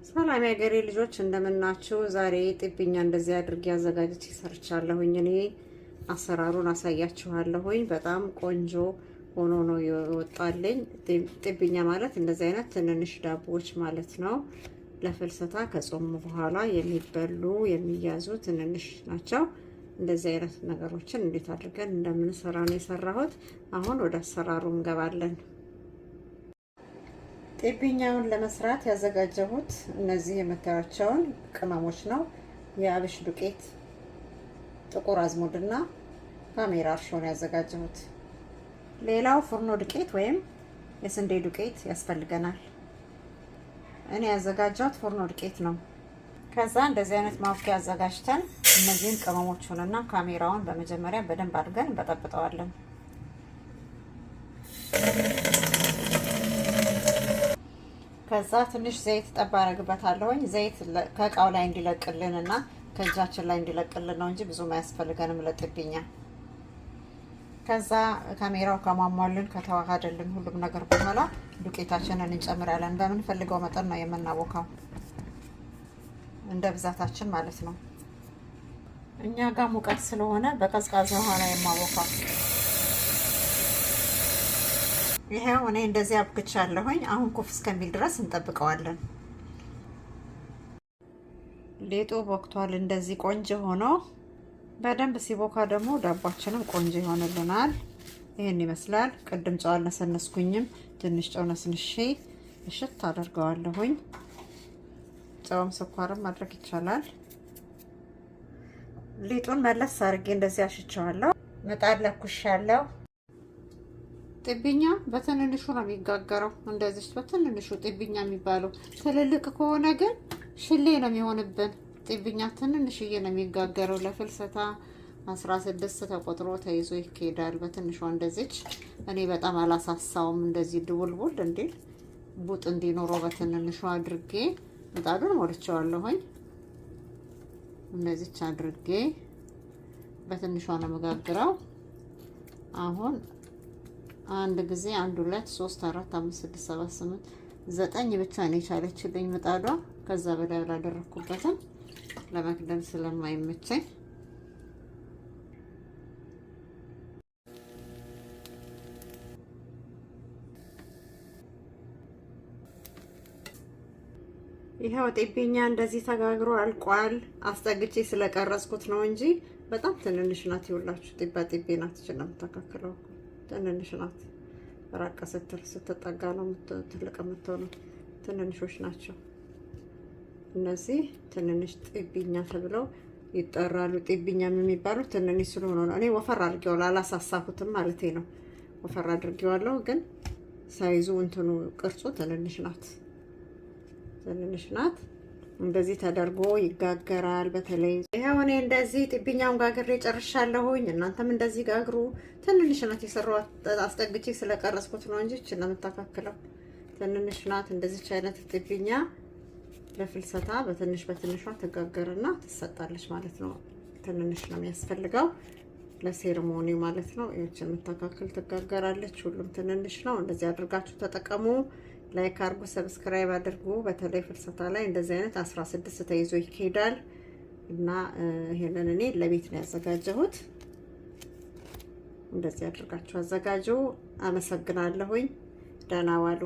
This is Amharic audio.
ሰላም የሀገሬ ልጆች እንደምናችሁ። ዛሬ ጥብኛ እንደዚህ አድርጌ አዘጋጅቼ ሰርቻለሁኝ። እኔ አሰራሩን አሳያችኋለሁኝ። በጣም ቆንጆ ሆኖ ነው የወጣልኝ። ጥብኛ ማለት እንደዚህ አይነት ትንንሽ ዳቦዎች ማለት ነው። ለፍልሰታ ከጾም በኋላ የሚበሉ የሚያዙ ትንንሽ ናቸው። እንደዚህ አይነት ነገሮችን እንዴት አድርገን እንደምንሰራ ነው የሰራሁት። አሁን ወደ አሰራሩ እንገባለን። ጥብኛውን ለመስራት ያዘጋጀሁት እነዚህ የምታዩቸውን ቅመሞች ነው። የአብሽ ዱቄት፣ ጥቁር አዝሙድና ካሜራ እርሾ ነው ያዘጋጀሁት። ሌላው ፍርኖ ዱቄት ወይም የስንዴ ዱቄት ያስፈልገናል። እኔ ያዘጋጀሁት ፍርኖ ዱቄት ነው። ከዛ እንደዚህ አይነት ማፍኪያ አዘጋጅተን እነዚህን ቅመሞቹንና ካሜራውን በመጀመሪያ በደንብ አድርገን እንበጠብጠዋለን። ከዛ ትንሽ ዘይት ጠብ አደርግበታለሁኝ። ዘይት ከእቃው ላይ እንዲለቅልንና ከእጃችን ላይ እንዲለቅልን ነው እንጂ ብዙም አያስፈልገንም ለጥብኛ። ከዛ ካሜራው ከማሟልን ከተዋሃደልን ሁሉም ነገር በኋላ ዱቄታችንን እንጨምራለን። በምንፈልገው መጠን ነው የምናቦካው፣ እንደ ብዛታችን ማለት ነው። እኛ ጋር ሙቀት ስለሆነ በቀዝቃዛ ውሃ ነው የማቦካው። ይሄው እኔ እንደዚህ አብክቻለሁኝ። አሁን ኩፍ እስከሚል ድረስ እንጠብቀዋለን። ሊጡ ቦክቷል። እንደዚህ ቆንጆ ሆኖ በደንብ ሲቦካ ደግሞ ዳባችንም ቆንጆ ይሆንልናል። ይሄን ይመስላል። ቅድም ጨው አልነሰነስኩኝም። ትንሽ ጨው ነስንሼ እሽት አደርገዋለሁኝ። ጨውም ስኳርም ማድረግ ይቻላል። ሊጡን መለስ አድርጌ እንደዚህ አሽቸዋለሁ። ምጣድ ለኩሻለሁ። ጥብኛ በትንንሹ ነው የሚጋገረው። እንደዚህ በትንንሹ ጥብኛ የሚባለው። ትልልቅ ከሆነ ግን ሽሌ ነው የሚሆንብን። ጥብኛ ትንንሽዬ ነው የሚጋገረው። ለፍልሰታ 16 ተቆጥሮ ተይዞ ይሄዳል። በትንሿ እንደዚች። እኔ በጣም አላሳሳውም። እንደዚህ ድቡልቡል እንዲል ቡጥ እንዲኖረው በትንንሹ አድርጌ ምጣዱን ሞልቼዋለሁኝ። እንደዚች አድርጌ በትንሿ ነው መጋግረው። አሁን አንድ ጊዜ 1 2 3 4 5 6 7 8 9 ብቻ ነው የቻለችልኝ ምጣዷ። ከዛ በላይ አላደረኩበትም ለመክደን ስለማይመቸኝ። ይሄው ጥብኛ እንደዚህ ተጋግሮ አልቋል። አስጠግቼ ስለቀረጽኩት ነው እንጂ በጣም ትንንሽ ናት። ይውላችሁ ጥቤ ናት። ይችላል ተካክለው ትንንሽ ናት። ራቀ ስትል ስትጠጋ ነው ትልቅ የምትሆነው። ትንንሾች ናቸው እነዚህ። ትንንሽ ጥብኛ ተብለው ይጠራሉ። ጥብኛ የሚባሉት ትንንሽ ስለሆነ ነው። እኔ ወፈር አድርጌዋለሁ፣ አላሳሳሁትም ማለቴ ነው። ወፈር አድርጌዋለሁ፣ ግን ሳይዙ እንትኑ ቅርጹ ትንንሽ ናት። እንደዚህ ተደርጎ ይጋገራል። በተለይ ይሄው እኔ እንደዚህ ጥብኛውን ጋግሬ ጨርሻለሁኝ። እናንተም እንደዚህ ጋግሩ። ትንንሽ ናት የሰራሁት አስጠግቼ ስለቀረጽኩት ነው እንጂ እቺ ነው የምታካክለው። ትንንሽ ናት። እንደዚች አይነት ጥብኛ ለፍልሰታ በትንሿ ትጋገርና ትሰጣለች ማለት ነው። ትንንሽ ነው የሚያስፈልገው ለሴርሞኒው ማለት ነው። እቺ የምታካክል ትጋገራለች። ሁሉም ትንንሽ ነው። እንደዚህ አድርጋችሁ ተጠቀሙ። ላይክ አድርጉ፣ ሰብስክራይብ አድርጉ። በተለይ ፍልሰታ ላይ እንደዚህ አይነት 16 ተይዞ ይሄዳል እና ይሄንን እኔ ለቤት ነው ያዘጋጀሁት። እንደዚህ አድርጋችሁ አዘጋጁ። አመሰግናለሁኝ። ደህና ዋሉ።